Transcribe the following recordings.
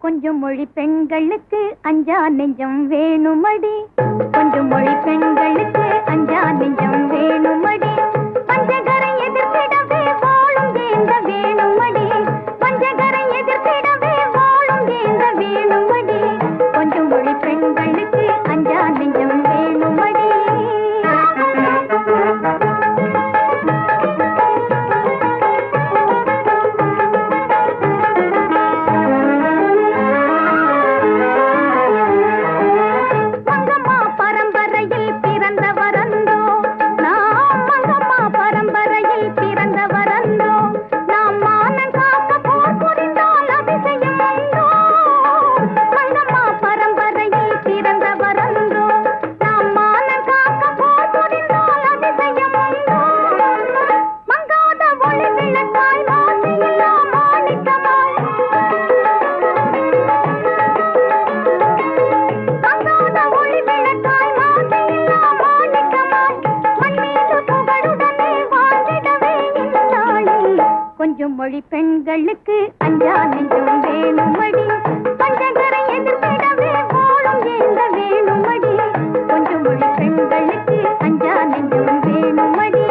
கொஞ்சம் மொழி பெண்களுக்கு அஞ்சா நெஞ்சம் வேணுமடி. கொஞ்சம் மொழி பெண்களுக்கு அஞ்சா நெஞ்சம் வேணுமடி. பஞ்சகரை எதிர்த்திடவே வாழும் ஏந்த வேணுமடி. பஞ்சகரை எதிர்த்திடவே வாழும் ஏந்த வேணுமடி. கொஞ்சம் மொழி பெண்களுக்கு அஞ்சா நெஞ்சம் வேணுமடி. கொஞ்சம் மொழி பெண்களுக்கு அஞ்சா நெஞ்சம் வேணுமடி. பஞ்சகரை எதிர்த்திடவே வாழும் ஏந்த வேணுமடி. கொஞ்சம் மொழி பெண்களுக்கு அஞ்சா நெஞ்சம் வேணுமடி.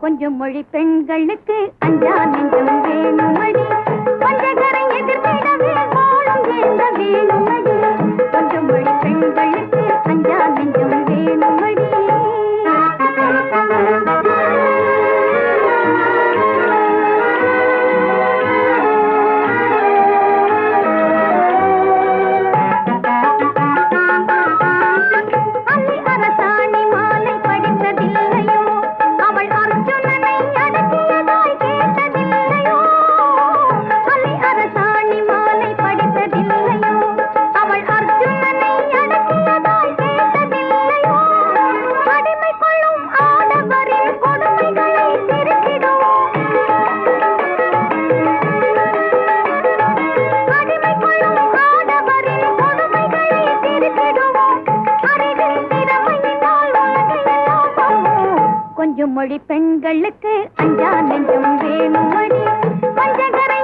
கொஞ்சம் மொழி பெண்களுக்கு அஞ்சா நெஞ்சம் வேணுமடி. பஞ்சகரை எதிர்த்திடவே வாழும் ஏந்த வேணுமடி. கொஞ்சம் மொழி பெண்களுக்கு அஞ்சா நெஞ்சம் வேணுமடி. கொஞ்சம் மொழி பெண்களுக்கு அஞ்சா நெஞ்சம் வேணுமடி. பஞ்சகரை